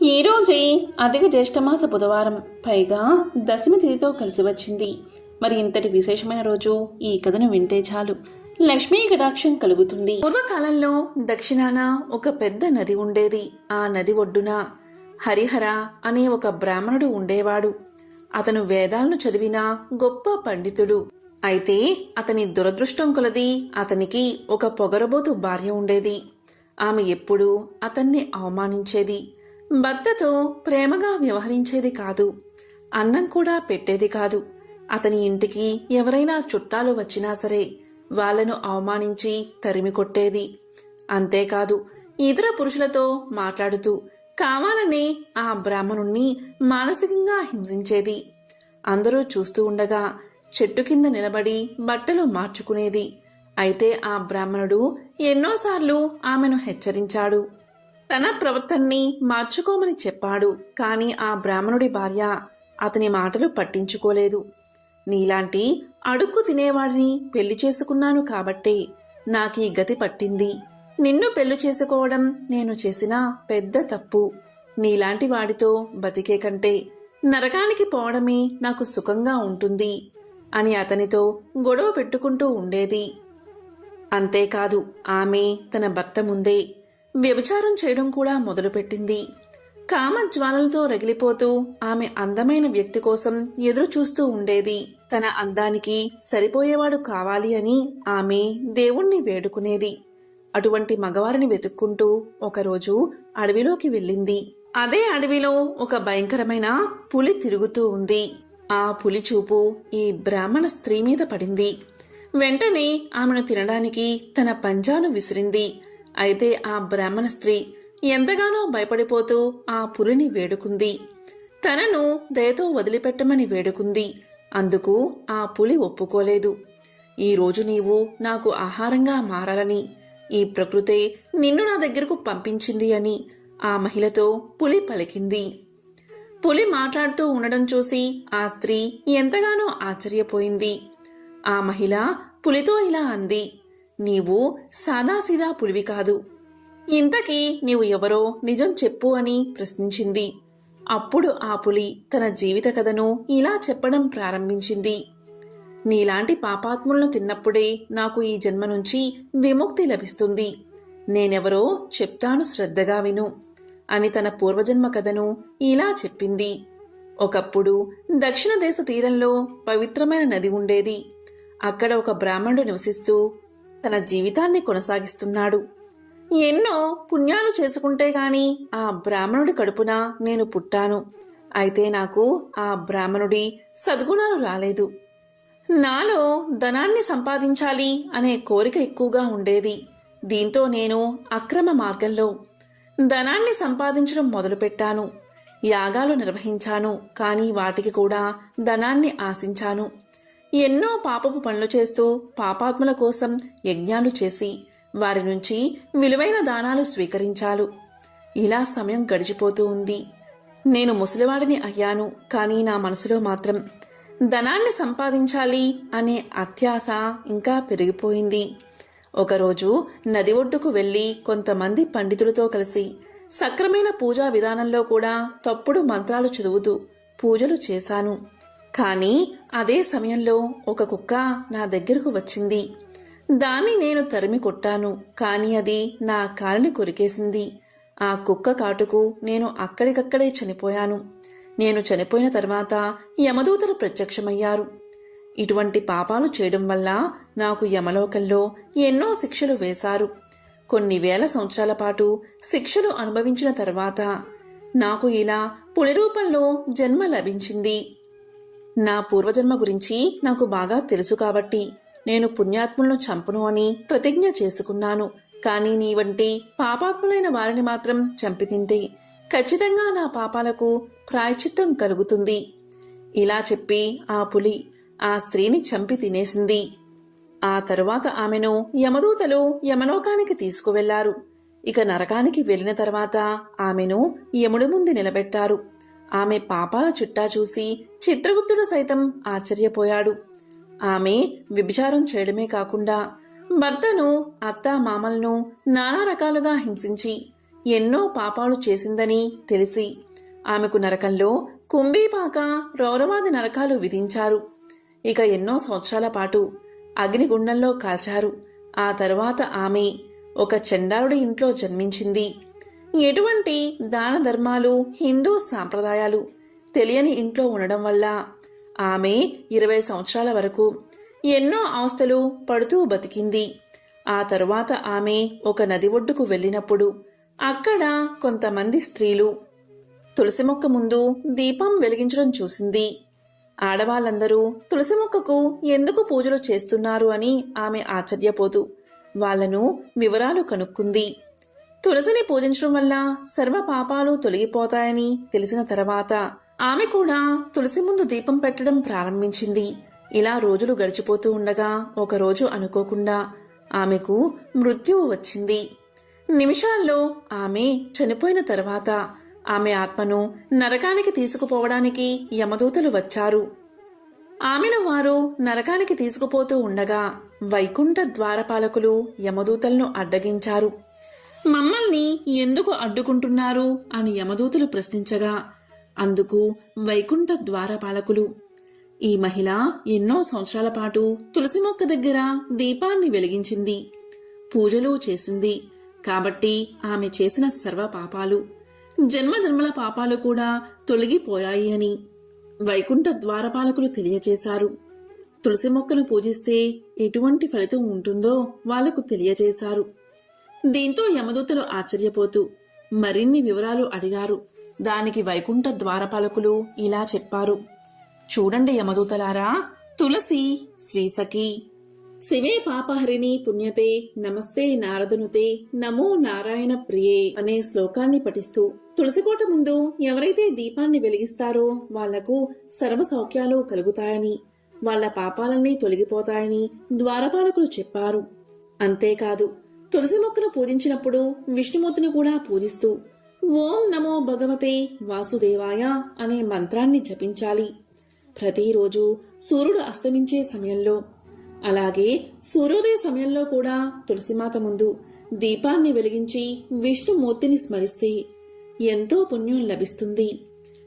ఈరోజే అధిక జ్యేష్ఠమాస బుధవారం, పైగా దశమి తిథితో కలిసి వచ్చింది. మరి ఇంతటి విశేషమైన రోజు ఈ కథను వింటే చాలు లక్ష్మీ కటాక్షం కలుగుతుంది. పూర్వకాలంలో దక్షిణాన ఒక పెద్ద నది ఉండేది. ఆ నది ఒడ్డున హరిహర అనే ఒక బ్రాహ్మణుడు ఉండేవాడు. అతను వేదాలను చదివిన గొప్ప పండితుడు. అయితే అతని దురదృష్టం కొలది అతనికి ఒక పొగరబోతు భార్య ఉండేది. ఆమె ఎప్పుడూ అతన్ని అవమానించేది. భర్తతో ప్రేమగా వ్యవహరించేది కాదు. అన్నం కూడా పెట్టేది కాదు. అతని ఇంటికి ఎవరైనా చుట్టాలు వచ్చినా సరే వాళ్లను అవమానించి తరిమి కొట్టేది. అంతేకాదు, ఇతర పురుషులతో మాట్లాడుతూ కావాలనే ఆ బ్రాహ్మణుణ్ణి మానసికంగా హింసించేది. అందరూ చూస్తూ ఉండగా చెట్టు కింద నిలబడి బట్టలు మార్చుకునేది. అయితే ఆ బ్రాహ్మణుడు ఎన్నోసార్లు ఆమెను హెచ్చరించాడు. తన ప్రవర్తనని మార్చుకోమని చెప్పాడు. కాని ఆ బ్రాహ్మణుడి భార్య అతని మాటలు పట్టించుకోలేదు. నీలాంటి అడుక్కు తినేవాడిని పెళ్లి చేసుకున్నాను కాబట్టే నాకీ గతి పట్టింది. నిన్ను పెళ్లి చేసుకోవడం నేను చేసిన పెద్ద తప్పు. నీలాంటి వాడితో బతికే కంటే నరకానికి పోవడమే నాకు సుఖంగా ఉంటుంది అని అతనితో గొడవ పెట్టుకుంటూ ఉండేది. అంతేకాదు, ఆమె తన భర్త ముందే వ్యభిచారం చేయడం కూడా మొదలుపెట్టింది. కామజ్వాలలతో రగిలిపోతూ ఆమె అందమైన వ్యక్తి కోసం ఎదురు చూస్తూ ఉండేది. తన అందానికి సరిపోయేవాడు కావాలి అని ఆమె దేవుణ్ణి వేడుకునేది. అటువంటి మగవారిని వెతుక్కుంటూ ఒకరోజు అడవిలోకి వెళ్ళింది. అదే అడవిలో ఒక భయంకరమైన పులి తిరుగుతూ ఉంది. ఆ పులి చూపు ఈ బ్రాహ్మణ స్త్రీ మీద పడింది. వెంటనే ఆమెను తినడానికి తన పంజాను విసిరింది. అయితే ఆ బ్రాహ్మణ స్త్రీ ఎంతగానో భయపడిపోతూ ఆ పులిని వేడుకుంది. తనను దయతో వదిలిపెట్టమని వేడుకుంది. అందుకు ఆ పులి ఒప్పుకోలేదు. ఈరోజు నీవు నాకు ఆహారంగా మారాలని ఈ ప్రకృతే నిన్ను నా దగ్గరకు పంపించింది అని ఆ మహిళతో పులి పలికింది. పులి మాట్లాడుతూ ఉండడం చూసి ఆ స్త్రీ ఎంతగానో ఆశ్చర్యపోయింది. ఆ మహిళ పులితో ఇలా అంది, నీవు సాదాసీదా పులివి కాదు. ఇంతకీ నీవు ఎవరో నిజం చెప్పు అని ప్రశ్నించింది. అప్పుడు ఆ పులి తన జీవిత కథను ఇలా చెప్పడం ప్రారంభించింది. నీలాంటి పాపాత్ములను తిన్నప్పుడే నాకు ఈ జన్మ నుంచి విముక్తి లభిస్తుంది. నేనెవరో చెప్తాను, శ్రద్ధగా విను అని తన పూర్వజన్మ కథను ఇలా చెప్పింది. ఒకప్పుడు దక్షిణ దేశ తీరంలో పవిత్రమైన నది ఉండేది. అక్కడ ఒక బ్రాహ్మణుడు నివసిస్తూ తన జీవితాన్ని కొనసాగిస్తున్నాడు. ఎన్నో పుణ్యాలు చేసుకుంటే గాని ఆ బ్రాహ్మణుడి కడుపున నేను పుట్టాను. అయితే నాకు ఆ బ్రాహ్మణుడి సద్గుణాలు రాలేదు. నాలో ధనాన్ని సంపాదించాలి అనే కోరిక ఎక్కువగా ఉండేది. దీంతో నేను అక్రమ మార్గంలో ధనాన్ని సంపాదించడం మొదలుపెట్టాను. యాగాలు నిర్వహించాను, కానీ వాటికి కూడా ధనాన్ని ఆశించాను. ఎన్నో పాపపు పనులు చేస్తూ పాపాత్ముల కోసం యజ్ఞాలు చేసి వారి నుంచి విలువైన దానాలు స్వీకరించాలు. ఇలా సమయం గడిచిపోతూ ఉంది. నేను ముసలివాడిని అయ్యాను. కానీ నా మనసులో మాత్రం ధనాన్ని సంపాదించాలి అనే అత్యాశ ఇంకా పెరిగిపోయింది. ఒకరోజు నది ఒడ్డుకు వెళ్లి కొంతమంది పండితులతో కలిసి సక్రమైన పూజా విధానంలో కూడా తప్పుడు మంత్రాలు చదువుతూ పూజలు చేశాను. కానీ అదే సమయంలో ఒక కుక్క నా దగ్గరకు వచ్చింది. దాన్ని నేను తరిమి కొట్టాను. కానీ అది నా కాలిని కొరికేసింది. ఆ కుక్క కాటుకు నేను అక్కడికక్కడే చనిపోయాను. నేను చనిపోయిన తర్వాత యమదూతలు ప్రత్యక్షమయ్యారు. ఇటువంటి పాపాలు చేయడం వల్ల నాకు యమలోకంలో ఎన్నో శిక్షలు వేశారు. కొన్ని వేల సంవత్సరాల పాటు శిక్షలు అనుభవించిన తర్వాత నాకు ఇలా పులి రూపంలో జన్మ లభించింది. నా పూర్వజన్మ గురించి నాకు బాగా తెలుసు కాబట్టి నేను పుణ్యాత్ములను చంపును అని ప్రతిజ్ఞ చేసుకున్నాను. కానీ నీ వంటి పాపాత్ములైన వారిని మాత్రం చంపితింటే ఖచ్చితంగా నా పాపాలకు ప్రాయశ్చిత్తం కలుగుతుంది. ఇలా చెప్పి ఆ పులి ఆ స్త్రీని చంపి తినేసింది. ఆ తరువాత ఆమెను యమదూతలు యమలోకానికి తీసుకువెళ్లారు. ఇక నరకానికి వెళ్లిన తర్వాత ఆమెను యముడి ముందు నిలబెట్టారు. ఆమె పాపాల చిట్టా చూసి చిత్రగుప్తుడు సైతం ఆశ్చర్యపోయాడు. ఆమె వ్యభిచారం చేయడమే కాకుండా భర్తను, అత్తా మామలను నానా రకాలుగా హింసించి ఎన్నో పాపాలు చేసిందని తెలిసి ఆమెకు నరకంలో కుంభీపాక రౌరవాది నరకాలు విధించారు. ఇక ఎన్నో సంవత్సరాల పాటు అగ్నిగుండంలో కాల్చారు. ఆ తరువాత ఆమె ఒక చండాలుడి ఇంట్లో జన్మించింది. ఎటువంటి దాన ధర్మాలు, హిందూ సాంప్రదాయాలు తెలియని ఇంట్లో ఉండడం వల్ల ఆమె 20 సంవత్సరాల వరకు ఎన్నో అవస్థలు పడుతూ బతికింది. ఆ తరువాత ఆమె ఒక నది ఒడ్డుకు వెళ్ళినప్పుడు అక్కడ కొంతమంది స్త్రీలు తులసి మొక్క ముందు దీపం వెలిగించడం చూసింది. ఆడవాళ్ళందరూ తులసి మొక్కకు ఎందుకు పూజలు చేస్తున్నారు అని ఆమె ఆశ్చర్యపోతూ వాళ్లను వివరాలు కనుక్కుంది. తులసిని పూజించడం వల్ల సర్వ పాపాలు తొలగిపోతాయని తెలిసిన తర్వాత ఆమె కూడా తులసి ముందు దీపం పెట్టడం ప్రారంభించింది. ఇలా రోజులు గడిచిపోతూ ఉండగా ఒకరోజు అనుకోకుండా ఆమెకు మృత్యువు వచ్చింది. నిమిషాల్లో ఆమె చనిపోయిన తర్వాత ఆమె ఆత్మను నరకానికి తీసుకుపోవడానికి యమదూతలు వచ్చారు. ఆమెను వారు నరకానికి తీసుకుపోతూ ఉండగా వైకుంఠ ద్వారపాలకులు యమదూతలను అడ్డగించారు. మమ్మల్ని ఎందుకు అడ్డుకుంటున్నారు అని యమదూతలు ప్రశ్నించగా అందుకు వైకుంఠ ద్వారపాలకులు, ఈ మహిళ ఎన్నో సంవత్సరాల పాటు తులసి మొక్క దగ్గర దీపాన్ని వెలిగించింది, పూజలు చేసింది. కాబట్టి ఆమె చేసిన సర్వ పాపాలు, జన్మజన్మల పాపాలు కూడా తొలగిపోయాయి అని వైకుంఠ ద్వారపాలకులు తెలియచేశారు. తులసి మొక్కను పూజిస్తే ఎటువంటి ఫలితం ఉంటుందో వాళ్లకు తెలియజేశారు. దీంతో యమదూతలు ఆశ్చర్యపోతూ మరిన్ని వివరాలు అడిగారు. దానికి వైకుంఠ ద్వారపాలకులు ఇలా చెప్పారు, చూడండి యమదూతలారా, తులసి శ్రీసఖి శివే పాపహరిణి పుణ్యతే నమస్తే నారదనుతే నమో నారాయణ ప్రియే అనే శ్లోకాన్ని పఠిస్తూ తులసికోట ముందు ఎవరైతే దీపాన్ని వెలిగిస్తారో వాళ్లకు సర్వ సౌఖ్యాలు కలుగుతాయని, వాళ్ల పాపాలన్నీ తొలగిపోతాయని ద్వారపాలకులు చెప్పారు. అంతేకాదు, తులసి మొక్కను పూజించినప్పుడు విష్ణుమూర్తిని కూడా పూజిస్తూ ఓం నమో భగవతే వాసుదేవాయ అనే మంత్రాన్ని జపించాలి. ప్రతిరోజు సూర్యుడు అస్తమించే సమయంలో, అలాగే సూర్యోదయ సమయంలో కూడా తులసిమాత ముందు దీపాన్ని వెలిగించి విష్ణుమూర్తిని స్మరిస్తే ఎంతో పుణ్యం లభిస్తుంది.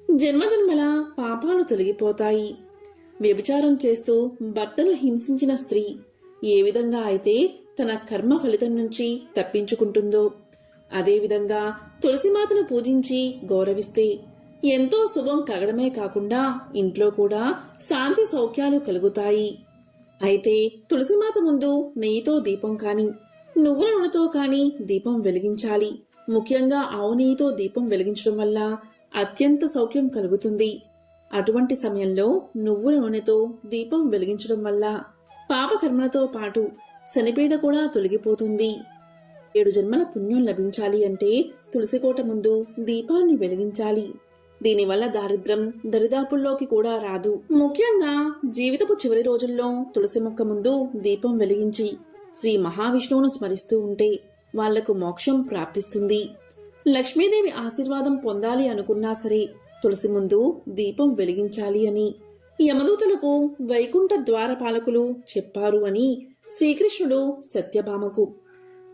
జన్మజన్మల పాపాలు తొలగిపోతాయి. వ్యభిచారం చేస్తూ భర్తను హింసించిన స్త్రీ ఏ విధంగా అయితే తన కర్మ ఫలితం నుంచి తప్పించుకుంటుందో, అదేవిధంగా తులసిమాతను పూజించి గౌరవిస్తే ఎంతో శుభం కలగడమే కాకుండా ఇంట్లో కూడా శాంతి సౌఖ్యాలు కలుగుతాయి. అయితే తులసిమాత ముందు నెయ్యితో దీపం కాని, నువ్వుల నూనెతో కాని దీపం వెలిగించాలి. ముఖ్యంగా ఆవు నెయ్యితో దీపం వెలిగించడం వల్ల అత్యంత సౌఖ్యం కలుగుతుంది. అటువంటి సమయంలో నువ్వుల నూనెతో దీపం వెలిగించడం వల్ల పాపకర్మలతో పాటు శనిపీడ కూడా తొలగిపోతుంది. 7 జన్మల పుణ్యం లభించాలి అంటే తులసికోట ముందు దీపాన్ని వెలిగించాలి. దీనివల్ల దారిద్ర్యం దరిదాపుల్లోకి కూడా రాదు. ముఖ్యంగా జీవితపు చివరి రోజుల్లో తులసి మొక్క ముందు దీపం వెలిగించి శ్రీ మహావిష్ణువును స్మరిస్తూ ఉంటే వాళ్లకు మోక్షం ప్రాప్తిస్తుంది. లక్ష్మీదేవి ఆశీర్వాదం పొందాలి అనుకున్నా సరే తులసి ముందు దీపం వెలిగించాలి అని యమదూతలకు వైకుంఠ ద్వారపాలకులు చెప్పారు అని శ్రీకృష్ణుడు సత్యభామకు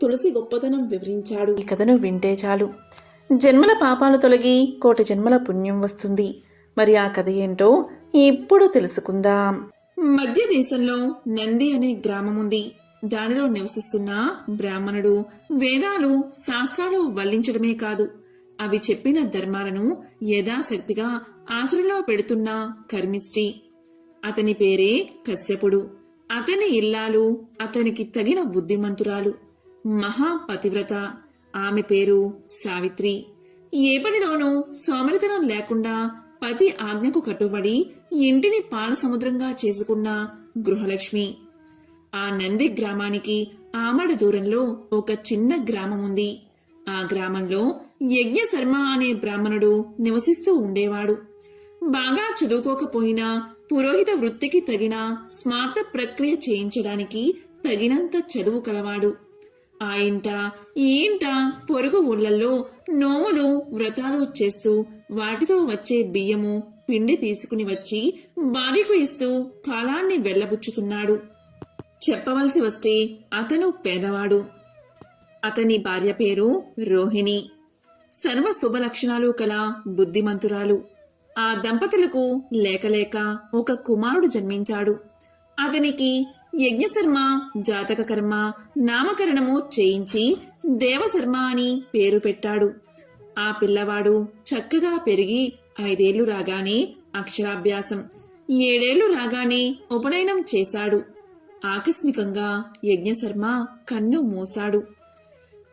తులసి గొప్పతనం వివరించాడు. ఈ కథను వింటే చాలు, జన్మల పాపాలు తొలగి 1,000,000 జన్మల పుణ్యం వస్తుంది. మరి ఆ కథ ఏంటో ఇప్పుడు తెలుసుకుందాం. మధ్య దేశంలో నంది అనే గ్రామం ఉంది. దానిలో నివసిస్తున్న బ్రాహ్మణుడు వేదాలు, శాస్త్రాలు వల్లించడమే కాదు, అవి చెప్పిన ధర్మాలను యథాశక్తిగా ఆచరణలో పెడుతున్న కర్మిష్టి. అతని పేరే కశ్యపుడు. అతని ఇల్లాలు అతనికి తగిన బుద్ధిమంతురాలు, మహాపతివ్రత. ఆమె పేరు సావిత్రి. ఏ పనిలోనూ సోమరితనం లేకుండా పతి ఆజ్ఞకు కట్టుబడి ఇంటిని పాలసముద్రంగా చేసుకున్న గృహలక్ష్మి. ఆ నంది గ్రామానికి ఆమడ దూరంలో ఒక చిన్న గ్రామం ఉంది. ఆ గ్రామంలో యజ్ఞశర్మ అనే బ్రాహ్మణుడు నివసిస్తూ ఉండేవాడు. బాగా చదువుకోకపోయినా పురోహిత వృత్తికి తగిన స్మార్త ప్రక్రియ చేయించడానికి తగినంత చదువు కలవాడు. ఆ ఇంట ఈ ఇంట పొరుగు ఊళ్ళల్లో నోములు, వ్రతాలు చేస్తూ వాటితో వచ్చే బియ్యము, పిండి తీసుకుని వచ్చి భార్యకు ఇస్తూ కాలాన్ని వెళ్లబుచ్చుతున్నాడు. చెప్పవలసి వస్తే అతను పేదవాడు. అతని భార్య పేరు రోహిణి. సర్వ శుభ లక్షణాలు కల బుద్ధిమంతురాలు. ఆ దంపతులకు లేకలేక ఒక కుమారుడు జన్మించాడు. అతనికి యజ్ఞశర్మ జాతక కర్మ నామకరణము చేయించి దేవశర్మ అని పేరు పెట్టాడు. ఆ పిల్లవాడు చక్కగా పెరిగి 5 ఏళ్లు రాగానే అక్షరాభ్యాసం, 7 ఏళ్లు రాగానే ఉపనయనం చేశాడు. ఆకస్మికంగా యజ్ఞశర్మ కన్ను మూశాడు.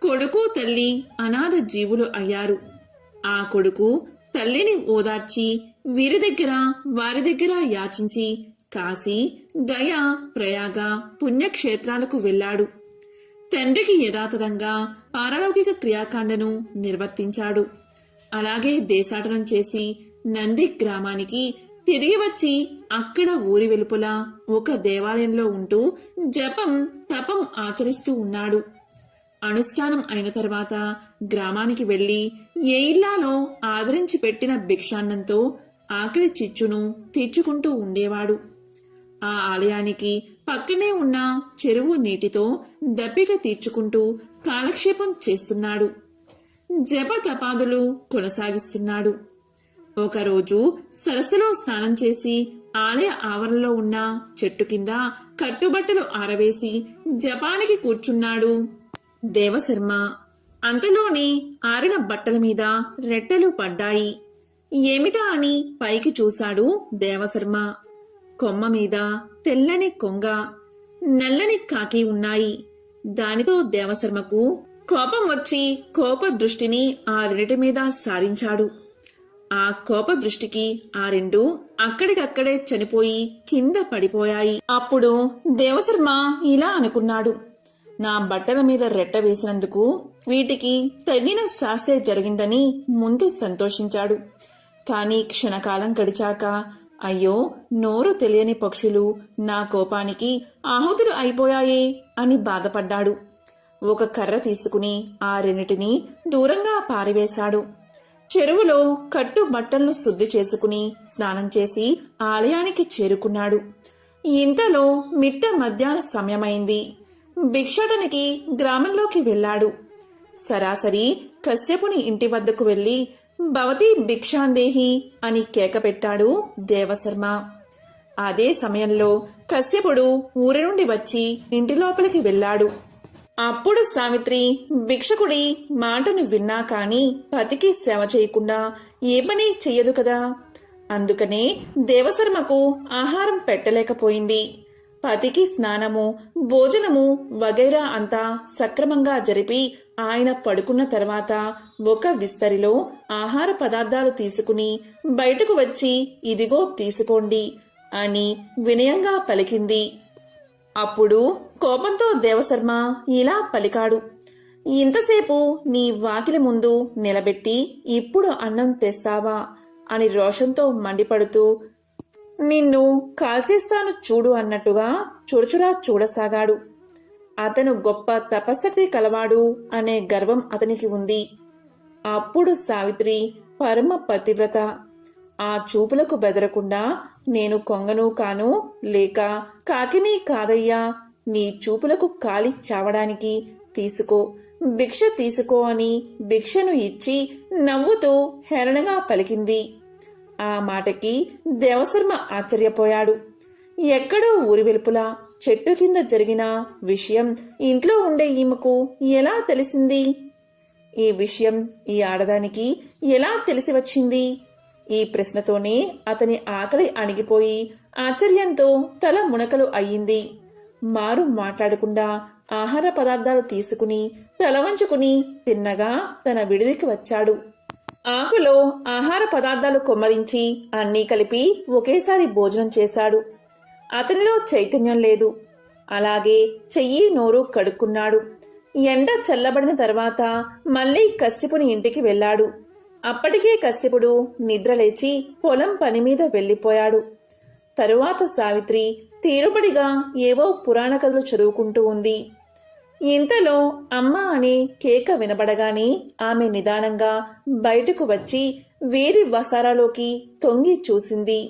కొడుకు తల్లి అనాథ జీవులు అయ్యారు. ఆ కొడుకు తల్లిని ఓదార్చి వీరి దగ్గర వారి దగ్గర యాచించి కాశీ, గయా, ప్రయాగ పుణ్యక్షేత్రాలకు వెళ్ళాడు. తండ్రికి యథాతథంగా పారలౌకిక క్రియాకాండను నిర్వర్తించాడు. అలాగే దేశాటనం చేసి నంది గ్రామానికి తిరిగి వచ్చి అక్కడ ఊరి వెలుపల ఒక దేవాలయంలో ఉంటూ జపం తపం ఆచరిస్తూ ఉన్నాడు. అనుష్ఠానం అయిన తర్వాత గ్రామానికి వెళ్లి ఏ ఇల్లాలో ఆదరించి పెట్టిన భిక్షాన్నంతో ఆకలి చిచ్చును తీర్చుకుంటూ ఉండేవాడు. ఆ ఆలయానికి పక్కనే ఉన్న చెరువు నీటితో దప్పిక తీర్చుకుంటూ కాలక్షేపం చేస్తున్నాడు. జప తపాదులు కొనసాగిస్తున్నాడు. ఒకరోజు సరస్సులో స్నానం చేసి ఆలయ ఆవరణలో ఉన్న చెట్టు కింద కట్టుబట్టలు ఆరవేసి జపానికి కూర్చున్నాడు దేవశర్మ. అంతలోనే ఆరిన బట్టల మీద రెట్టెలు పడ్డాయి. ఏమిటా అని పైకి చూశాడు దేవశర్మ. కొమ్మ మీద తెల్లని కొంగ, నల్లని కాకి ఉన్నాయి. దానితో దేవశర్మకు కోపం వచ్చి కోప దృష్టిని ఆ రెండిటి మీద సారించాడు. ఆ కోప దృష్టికి ఆ రెండు అక్కడికక్కడే చనిపోయి కింద పడిపోయాయి. అప్పుడు దేవశర్మ ఇలా అనుకున్నాడు, నా బట్టల మీద రెట్ట వేసినందుకు వీటికి తగిన శాస్తే జరిగిందని ముందు సంతోషించాడు. కాని క్షణకాలం గడిచాక అయ్యో, నోరు తెలియని పక్షులు నా కోపానికి ఆహుతులు అయిపోయాయే అని బాధపడ్డాడు. ఒక కర్ర తీసుకుని ఆ రెండిటిని దూరంగా పారివేశాడు. చెరువులో కట్టు బట్టలను శుద్ధి చేసుకుని స్నానం చేసి ఆలయానికి చేరుకున్నాడు. ఇంతలో మిట్ట మధ్యాహ్న సమయమైంది. భిక్షాటనికి గ్రామంలోకి వెళ్ళాడు. సరాసరి కశ్యపుని ఇంటి వద్దకు వెళ్లి భవతి భిక్షాందేహి అని కేక పెట్టాడు దేవశర్మ. అదే సమయంలో కశ్యపుడు ఊరి నుండి వచ్చి ఇంటి లోపలికి వెళ్ళాడు. అప్పుడు సావిత్రి భిక్షకుడి మాటను విన్నా కాని పతికి సేవ చేయకుండా ఏ పని చెయ్యదు కదా. అందుకనే దేవశర్మకు ఆహారం పెట్టలేకపోయింది. పతికి స్నానము, భోజనము వగైరా అంతా సక్రమంగా జరిపి ఆయన పడుకున్న తర్వాత ఒక విస్తరిలో ఆహార పదార్థాలు తీసుకుని బయటకు వచ్చి ఇదిగో తీసుకోండి అని వినయంగా పలికింది. అప్పుడు కోపంతో దేవశర్మ ఇలా పలికాడు, ఇంతసేపు నీ వాకిలి ముందు నిలబెట్టి ఇప్పుడు అన్నం తెస్తావా అని రోషంతో మండిపడుతూ నిన్ను కాల్చేస్తాను చూడు అన్నట్టుగా చురచురా చూడసాగాడు. అతను గొప్ప తపశక్తి కలవాడు అనే గర్వం అతనికి ఉంది. అప్పుడు సావిత్రి పరమ పతివ్రత. ఆ చూపులకు బెదరకుండా నేను కొంగను కాను లేక కాకిని కాదయ్యా, నీ చూపులకు కాలి చావడానికి తీసుకో, భిక్ష తీసుకో అని భిక్షను ఇచ్చి నవ్వుతూ హేళనగా పలికింది. ఆ మాటకి దేవశర్మ ఆశ్చర్యపోయాడు. ఎక్కడో ఊరి వెలుపుల చెట్టు కింద జరిగిన విషయం ఇంట్లో ఉండే ఈమెకు ఎలా తెలిసింది? ఈ విషయం ఈ ఆడదానికి ఎలా తెలిసి వచ్చింది? ఈ ప్రశ్నతోనే అతని ఆకలి అణిగిపోయి ఆశ్చర్యంతో తల మునకలు అయ్యింది. మారు మాట్లాడకుండా ఆహార పదార్థాలు తీసుకుని తల వంచుకుని తిన్నగా తన విడిదికి వచ్చాడు. ఆకులో ఆహార పదార్థాలు కొమ్మరించి అన్నీ కలిపి ఒకేసారి భోజనం చేశాడు. అతనిలో చైతన్యం లేదు. అలాగే చెయ్యి నోరు కడుక్కున్నాడు. ఎండ చల్లబడిన తర్వాత మళ్లీ కశ్యపుని ఇంటికి వెళ్ళాడు. అప్పటికే కశ్యపుడు నిద్రలేచి పొలం పనిమీద వెళ్లిపోయాడు. తరువాత సావిత్రి తీరుబడిగా ఏవో పురాణ కథలు చదువుకుంటూ ఉంది. ఇంతలో అమ్మ అనే కేక వినబడగానే ఆమె నిదానంగా బయటకు వచ్చి వీరి వసారాలోకి తొంగి చూసింది.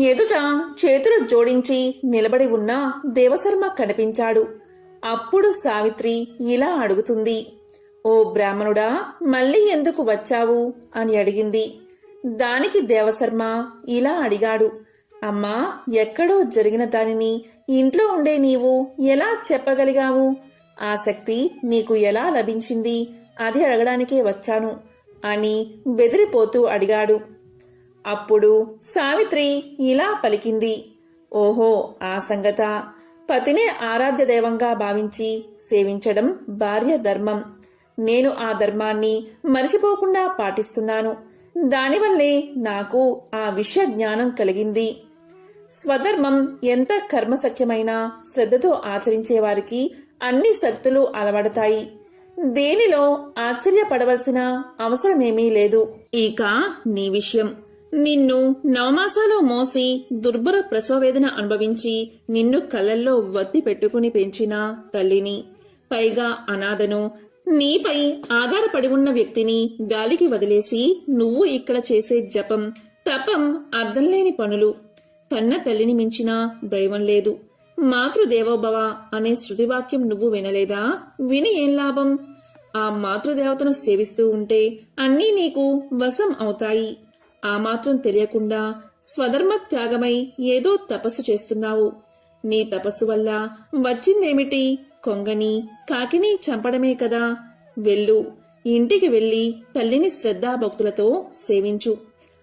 ఎదుట చేతులు జోడించి నిలబడి ఉన్న దేవశర్మ కనిపించాడు. అప్పుడు సావిత్రి ఇలా అడుగుతుంది, ఓ బ్రాహ్మణుడా, మళ్ళీ ఎందుకు వచ్చావు అని అడిగింది. దానికి దేవశర్మ ఇలా అడిగాడు. అమ్మా, ఎక్కడో జరిగిన దానిని ఇంట్లో ఉండే నీవు ఎలా చెప్పగలిగావు? ఆ శక్తి నీకు ఎలా లభించింది? అది అడగడానికే వచ్చాను అని బెదిరిపోతూ అడిగాడు. అప్పుడు సావిత్రి ఇలా పలికింది. ఓహో, ఆ సంగత. పతినే ఆరాధ్య దైవంగా భావించి సేవించడం భార్య ధర్మం. నేను ఆ ధర్మాన్ని మరిచిపోకుండా పాటిస్తున్నాను. దానివల్లే నాకు ఆ విషయ జ్ఞానం కలిగింది. స్వధర్మం ఎంత కర్మసఖ్యమైనా శ్రద్ధతో ఆచరించేవారికి అన్ని శక్తులు అలవడతాయి. దేనిలో ఆశ్చర్యపడవలసిన అవసరమేమీ లేదు. ఇక నీ విషయం. నిన్ను నవమాసాలో మోసి దుర్భర ప్రసవవేదన అనుభవించి నిన్ను కళ్ళల్లో వత్తి పెట్టుకుని పెంచిన తల్లిని, పైగా అనాథను, నీపై ఆధారపడి ఉన్న వ్యక్తిని గాలికి వదిలేసి నువ్వు ఇక్కడ చేసే జపం, తపం అర్థంలేని పనులు. కన్న తల్లిని మించిన దైవం లేదు. మాతృదేవోభవ అనే శృతివాక్యం నువ్వు వినలేదా? విని ఏం లాభం? ఆ మాతృదేవతను సేవిస్తూ ఉంటే అన్నీ నీకు వశం అవుతాయి. ఆ మాత్రం తెలియకుండా స్వధర్మ త్యాగమై ఏదో తపస్సు చేస్తున్నావు. నీ తపస్సు వల్ల వచ్చిందేమిటి? కొంగని కాకిని చంపడమే కదా. వెళ్ళు, ఇంటికి వెళ్ళి తల్లిని శ్రద్ధాభక్తులతో సేవించు.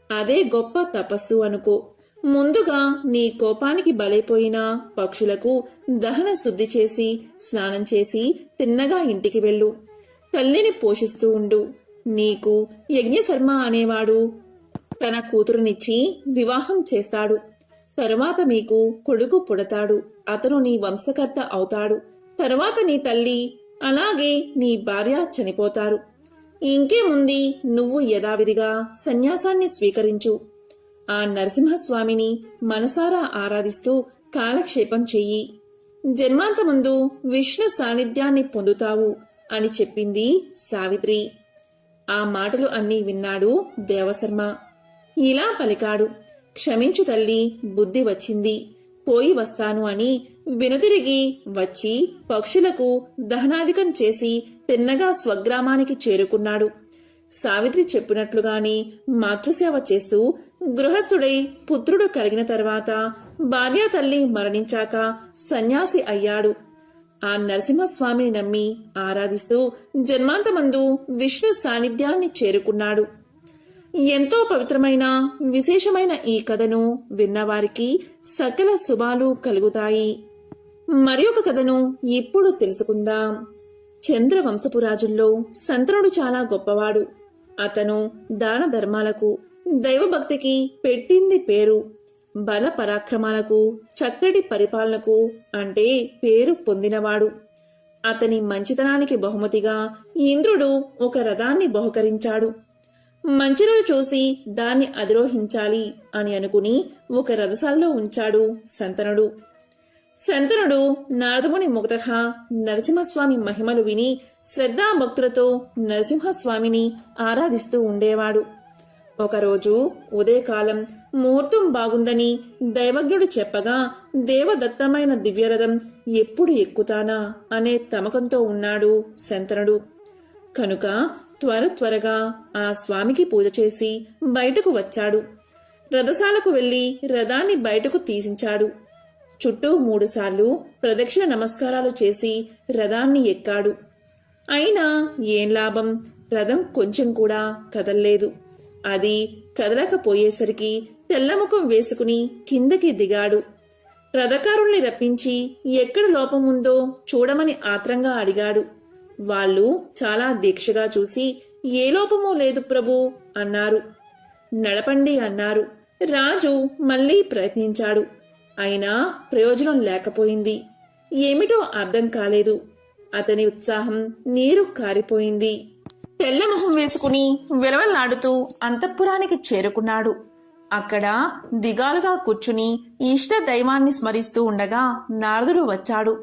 అదే గొప్ప తపస్సు అనుకో. ముందుగా నీ కోపానికి బలైపోయిన పక్షులకు దహన శుద్ధి చేసి స్నానం చేసి తిన్నగా ఇంటికి వెళ్ళు. తల్లిని పోషిస్తూ ఉండు. నీకు యజ్ఞశర్మ అనేవాడు తన కూతురునిచ్చి వివాహం చేస్తాడు. తరువాత మీకు కొడుకు పుడతాడు. అతను నీ వంశకర్త అవుతాడు. తరువాత నీ తల్లి, అలాగే నీ భార్య చనిపోతారు. ఇంకేముంది, నువ్వు యథావిధిగా సన్యాసాన్ని స్వీకరించు. ఆ నరసింహస్వామిని మనసారా ఆరాధిస్తూ కాలక్షేపం చెయ్యి. జన్మాంతముందు విష్ణు సాన్నిధ్యాన్ని పొందుతావు అని చెప్పింది సావిత్రి. ఆ మాటలు అన్నీ విన్నాడు దేవశర్మ. ఇలా పలికాడు. క్షమించు తల్లి, బుద్ధి వచ్చింది, పోయి వస్తాను అని వెనుతిరిగి వచ్చి పక్షులకు దహనాధికం చేసి తిన్నగా స్వగ్రామానికి చేరుకున్నాడు. సావిత్రి చెప్పినట్లుగాని మాతృసేవ చేస్తూ గృహస్థుడై పుత్రుడు కలిగిన తర్వాత భార్యా తల్లి మరణించాక సన్యాసి అయ్యాడు. ఆ నరసింహస్వామిని నమ్మి ఆరాధిస్తూ జన్మాంతమందు విష్ణు సాన్నిధ్యాన్ని చేరుకున్నాడు. ఎంతో పవిత్రమైన విశేషమైన ఈ కథను విన్నవారికి సకల శుభాలు కలుగుతాయి. మరి ఒక కథను ఇప్పుడు తెలుసుకుందాం. చంద్రవంశపు రాజుల్లో శంతనుడు చాలా గొప్పవాడు. అతను దాన ధర్మాలకు, దైవభక్తికి పెట్టింది పేరు. బల పరాక్రమాలకు, చక్కటి పరిపాలనకు అంటే పేరు పొందినవాడు. అతని మంచితనానికి బహుమతిగా ఇంద్రుడు ఒక రథాన్ని బహుకరించాడు. మంచి రోజు చూసి దాన్ని అధిరోహించాలి అని అనుకుని ఒక రథశాలలో ఉంచాడు శంతనుడు. శంతనుడు నారదముని ముగ్ధః నరసింహస్వామి మహిమలు విని శ్రద్ధాభక్తులతో నరసింహస్వామిని ఆరాధిస్తూ ఉండేవాడు. ఒకరోజు ఉదయకాలం ముహూర్తం బాగుందని దైవజ్ఞుడు చెప్పగా దేవదత్తమైన దివ్యరథం ఎప్పుడు ఎక్కుతానా అనే తమకంతో ఉన్నాడు శంతనుడు. కనుక త్వరగా ఆ స్వామికి పూజ చేసి బయటకు వచ్చాడు. రథశాలకు వెళ్లి రథాన్ని బయటకు తీసించాడు. చుట్టూ 3 సార్లు ప్రదక్షిణ నమస్కారాలు చేసి రథాన్ని ఎక్కాడు. అయినా ఏం లాభం, రథం కొంచెం కూడా కదల్లేదు. అది కదలకపోయేసరికి తెల్లముఖం వేసుకుని కిందకి దిగాడు. రథకారుల్ని రప్పించి ఎక్కడ లోపం ఉందో చూడమని ఆత్రంగా అడిగాడు. వాళ్ళు చాలా దీక్షగా చూసి ఏ లోపమూ లేదు ప్రభు అన్నారు. నడపండి అన్నారు. రాజు మళ్లీ ప్రయత్నించాడు. అయినా ప్రయోజనం లేకపోయింది. ఏమిటో అర్థం కాలేదు. అతని ఉత్సాహం నీరు కారిపోయింది. తెల్లమొహం వేసుకుని విలవల్లాడుతూ అంతఃపురానికి చేరుకున్నాడు. అక్కడ దిగాలుగా కూర్చుని ఇష్ట దైవాన్ని స్మరిస్తూ ఉండగా నారదుడు వచ్చాడు.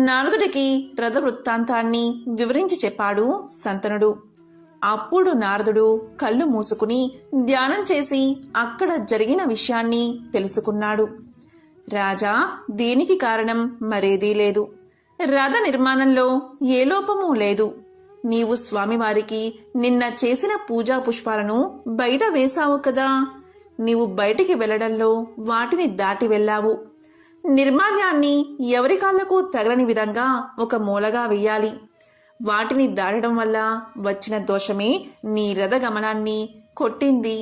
నారదుడికి రథ వృత్తాంతాన్ని వివరించి చెప్పాడు శంతనుడు. అప్పుడు నారదుడు కళ్ళు మూసుకుని ధ్యానం చేసి అక్కడ జరిగిన విషయాన్ని తెలుసుకున్నాడు. రాజా, దీనికి కారణం మరేదీ లేదు. రథ నిర్మాణంలో ఏ లోపమూ లేదు. నీవు స్వామివారికి నిన్న చేసిన పూజా పుష్పాలను బయట వేశావు కదా, నీవు బయటికి వెళ్లడంలో వాటిని దాటి వెళ్ళావు. నిర్మాల్యాన్ని ఎవరి కాళ్లకు తగలని విధంగా ఒక మూలగా వెయ్యాలి. వాటిని దాటడం వల్ల వచ్చిన దోషమే నీ రథ గమనాన్ని కొట్టింది.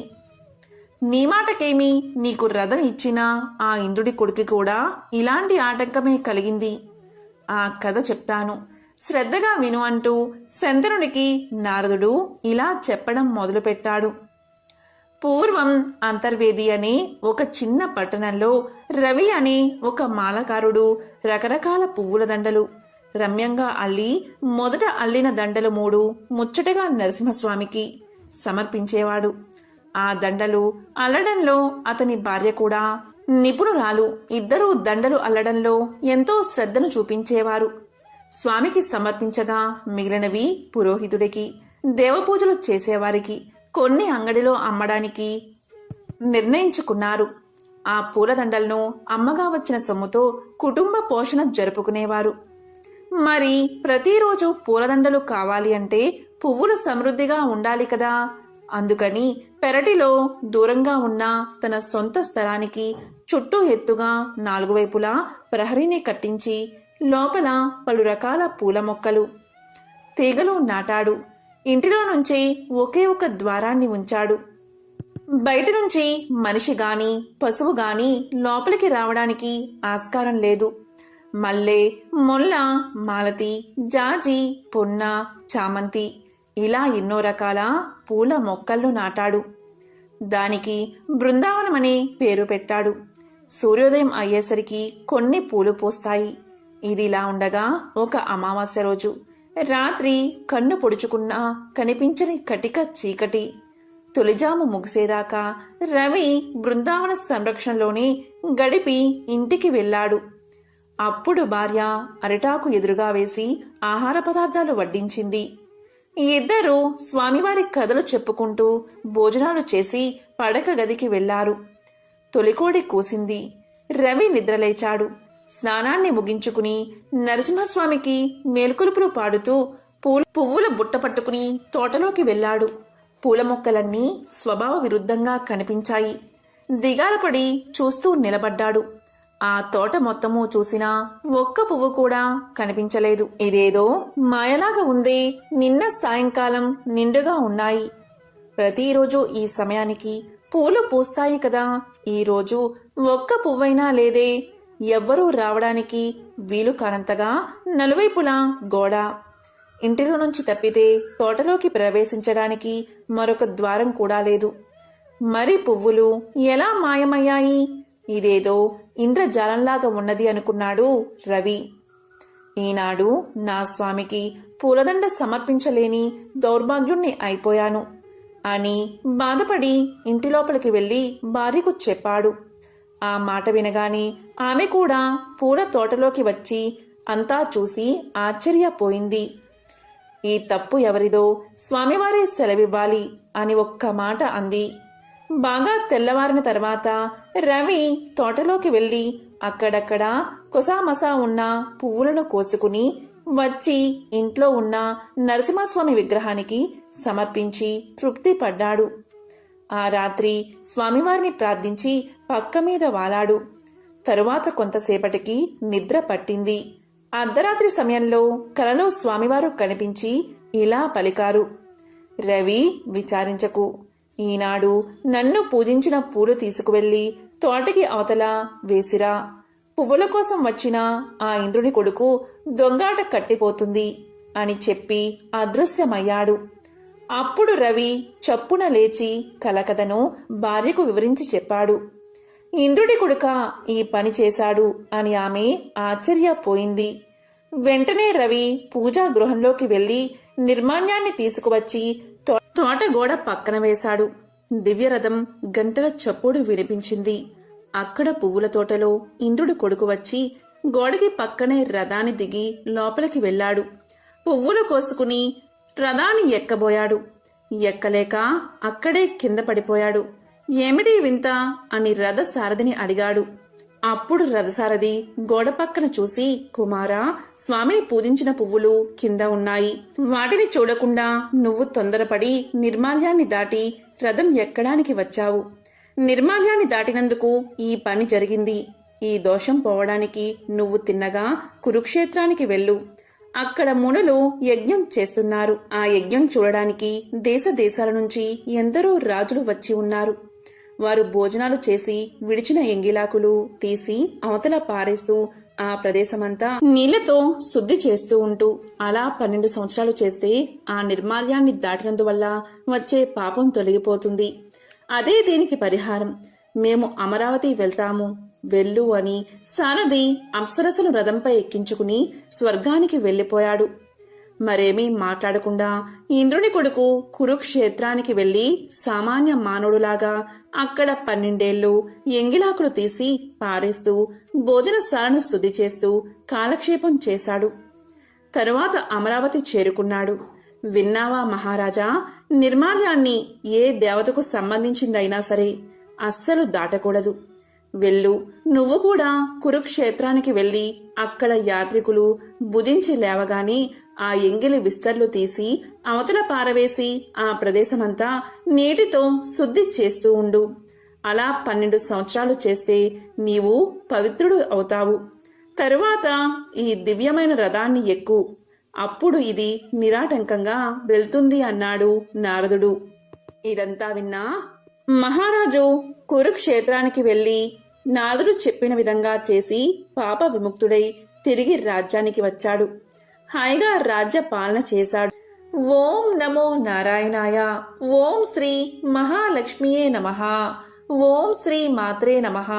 నీ మాటకేమి నీకు రథం ఇచ్చిన ఆ ఇంద్రుడి కొడుకు కూడా ఇలాంటి ఆటంకమే కలిగింది. ఆ కథ చెప్తాను, శ్రద్ధగా విను అంటూ శంతనుడికి నారదుడు ఇలా చెప్పడం మొదలుపెట్టాడు. పూర్వం అంతర్వేది అనే ఒక చిన్న పట్టణంలో రవి అనే ఒక మాలకారుడు రకరకాల పువ్వుల దండలు రమ్యంగా అల్లి మొదట అల్లిన దండలు 3 ముచ్చటగా నరసింహస్వామికి సమర్పించేవాడు. ఆ దండలు అల్లడంలో అతని భార్య కూడా నిపుణురాలు. ఇద్దరూ దండలు అల్లడంలో ఎంతో శ్రద్ధను చూపించేవారు. స్వామికి సమర్పించగా మిగిలినవి పురోహితుడికి, దేవపూజలు చేసేవారికి, కొన్ని అంగడిలో అమ్మడానికి నిర్ణయించుకున్నారు. ఆ పూలదండలను అమ్మగా వచ్చిన సొమ్ముతో కుటుంబ పోషణ జరుపుకునేవారు. మరి ప్రతిరోజు పూలదండలు కావాలి అంటే పువ్వులు సమృద్ధిగా ఉండాలి కదా. అందుకని పెరటిలో దూరంగా ఉన్న తన సొంత స్థలానికి చుట్టూ ఎత్తుగా 4 వైపులా ప్రహరీని కట్టించి లోపల పలు రకాల పూల మొక్కలు, తీగలు నాటాడు. ఇంటిలో నుంచి ఒకే ఒక ద్వారాన్ని ఉంచాడు. బయట నుంచి మనిషి గాని పశువు గాని లోపలికి రావడానికి ఆస్కారం లేదు. మల్లె, మొల్ల, మాలతి, జాజి, పొన్న, చామంతి ఇలా ఎన్నో రకాల పూల మొక్కలను నాటాడు. దానికి బృందావనమనే పేరు పెట్టాడు. సూర్యోదయం అయ్యేసరికి కొన్ని పూలు పూస్తాయి. ఇదిలా ఉండగా ఒక అమావాస్య రోజు రాత్రి కన్ను పొడుచుకున్నా కనిపించని కటిక చీకటి. తొలిజాము ముగిసేదాకా రవి బృందావన సంరక్షణలోనే గడిపి ఇంటికి వెళ్ళాడు. అప్పుడు భార్య అరిటాకు ఎదురుగా వేసి ఆహార పదార్థాలు వడ్డించింది. ఇద్దరూ స్వామివారి కథలు చెప్పుకుంటూ భోజనాలు చేసి పడక గదికి వెళ్లారు. తొలికోడి కూసింది. రవి నిద్రలేచాడు. స్నానాన్ని ముగించుకుని నరసింహస్వామికి మేల్కొలుపులు పాడుతూ పువ్వుల బుట్ట పట్టుకుని తోటలోకి వెళ్లాడు. పూల మొక్కలన్నీ స్వభావ విరుద్ధంగా కనిపించాయి. దిగాలపడి చూస్తూ నిలబడ్డాడు. ఆ తోట మొత్తము చూసినా ఒక్క పువ్వు కూడా కనిపించలేదు. ఇదేదో మాయలాగా ఉందే. నిన్న సాయంకాలం నిండుగా ఉన్నాయి. ప్రతిరోజు ఈ సమయానికి పూలు పూస్తాయి కదా, ఈరోజు ఒక్క పువ్వైనా లేదే. ఎవ్వరూ రావడానికి వీలు కానంతగా నలువైపులా గోడ. ఇంటిలో నుంచి తప్పితే తోటలోకి ప్రవేశించడానికి మరొక ద్వారం కూడా లేదు. మరి పువ్వులు ఎలా మాయమయ్యాయి? ఇదేదో ఇంద్రజాలంలాగా ఉన్నది అనుకున్నాడు రవి. ఈనాడు నా స్వామికి పూలదండ సమర్పించలేని దౌర్భాగ్యుణ్ణి అయిపోయాను అని బాధపడి ఇంటి లోపలికి వెళ్లి భార్యకు చెప్పాడు. ఆ మాట వినగానే ఆమె కూడా పూల తోటలోకి వచ్చి అంతా చూసి ఆశ్చర్యపోయింది. ఈ తప్పు ఎవరిదో స్వామివారే సెలవివ్వాలి అని ఒక్క మాట అంది. బాగా తెల్లవారిన తర్వాత రవి తోటలోకి వెళ్లి అక్కడక్కడ కొసామసా ఉన్న పువ్వులను కోసుకుని వచ్చి ఇంట్లో ఉన్న నరసింహస్వామి విగ్రహానికి సమర్పించి తృప్తి పడ్డాడు. ఆ రాత్రి స్వామివారిని ప్రార్థించి పక్క మీద వాలాడు. తరువాత కొంతసేపటికి నిద్ర పట్టింది. అర్ధరాత్రి సమయంలో కలలో స్వామివారు కనిపించి ఇలా పలికారు: రవి, విచారించకు. ఈనాడు నన్ను పూజించిన పూలు తీసుకువెళ్లి తోటకి అవతల వేసిరా. పువ్వుల కోసం వచ్చిన ఆ ఇంద్రుని కొడుకు దొంగాట కట్టిపోతుంది అని చెప్పి అదృశ్యమయ్యాడు. అప్పుడు రవి చప్పున లేచి కలకథను భార్యకు వివరించి చెప్పాడు. ఇంద్రుడి కొడుక ఈ పని చేశాడు అని ఆమె ఆశ్చర్యపోయింది. వెంటనే రవి పూజా గృహంలోకి వెళ్లి నిర్మాణ్యాన్ని తీసుకువచ్చి తోట గోడ పక్కన వేశాడు. దివ్యరథం గంటల చప్పుడు వినిపించింది. అక్కడ పువ్వుల తోటలో ఇంద్రుడి కొడుకు వచ్చి గోడకి పక్కనే రథాన్ని దిగి లోపలికి వెళ్లాడు. పువ్వులు కోసుకుని రథాన్ని ఎక్కబోయాడు. ఎక్కలేక అక్కడే కింద పడిపోయాడు. ఏమిటి వింత అని రథ సారథిని అడిగాడు. అప్పుడు రథసారథి గోడ పక్కన చూసి, కుమారా, స్వామిని పూజించిన పువ్వులు కింద ఉన్నాయి. వాటిని చూడకుండా నువ్వు తొందరపడి నిర్మాల్యాన్ని దాటి రథం ఎక్కడానికి వచ్చావు. నిర్మాల్యాన్ని దాటినందుకు ఈ పని జరిగింది. ఈ దోషం పోవడానికి నువ్వు తిన్నగా కురుక్షేత్రానికి వెళ్ళు. అక్కడ మునులు యజ్ఞం చేస్తున్నారు. ఆ యజ్ఞం చూడడానికి దేశ దేశాల నుంచి ఎందరో రాజులు వచ్చి ఉన్నారు. వారు భోజనాలు చేసి విడిచిన ఎంగిలాకులు తీసి అవతల పారేస్తూ ఆ ప్రదేశమంతా నీళ్లతో శుద్ధి చేస్తూ ఉంటూ అలా 12 సంవత్సరాలు చేస్తే ఆ నిర్మాల్యాన్ని దాటినందువల్ల వచ్చే పాపం తొలగిపోతుంది. అదే దీనికి పరిహారం. మేము అమరావతి వెళ్తాము, వెళ్ళు అని సారథి అప్సరసను రథంపై ఎక్కించుకుని స్వర్గానికి వెళ్లిపోయాడు. మరేమీ మాట్లాడకుండా ఇంద్రుని కొడుకు కురుక్షేత్రానికి వెళ్లి సామాన్య మానవుడులాగా అక్కడ 12 ఏళ్లు ఎంగిలాకులు తీసి పారేస్తూ భోజనశాలను శుద్ధి చేస్తూ కాలక్షేపం చేశాడు. తరువాత అమరావతి చేరుకున్నాడు. విన్నావా మహారాజా, నిర్మాల్యాన్ని ఏ దేవతకు సంబంధించిందైనా సరే అస్సలు దాటకూడదు. వెళ్ళు, నువ్వు కూడా కురుక్షేత్రానికి వెళ్లి అక్కడ యాత్రికులు భుజించి లేవగాని ఆ ఎంగిలి విస్తర్లు తీసి అవతల పారవేసి ఆ ప్రదేశమంతా నీటితో శుద్ధి చేస్తూ ఉండు. అలా 12 సంవత్సరాలు చేస్తే నీవు పవిత్రుడు అవుతావు. తరువాత ఈ దివ్యమైన రథాన్ని ఎక్కు. అప్పుడు ఇది నిరాటంకంగా వెళ్తుంది అన్నాడు నారదుడు. ఇదంతా విన్నా మహారాజు కురుక్షేత్రానికి వెళ్లి నారదుడు చెప్పిన విధంగా చేసి పాప విముక్తుడై తిరిగి రాజ్యానికి వచ్చాడు. హాయిగా రాజ్య పాలన చేశాడు. ఓం నమో నారాయణాయ. ఓం శ్రీ మహాలక్ష్మియే నమః. ఓం శ్రీ మాత్రే నమః.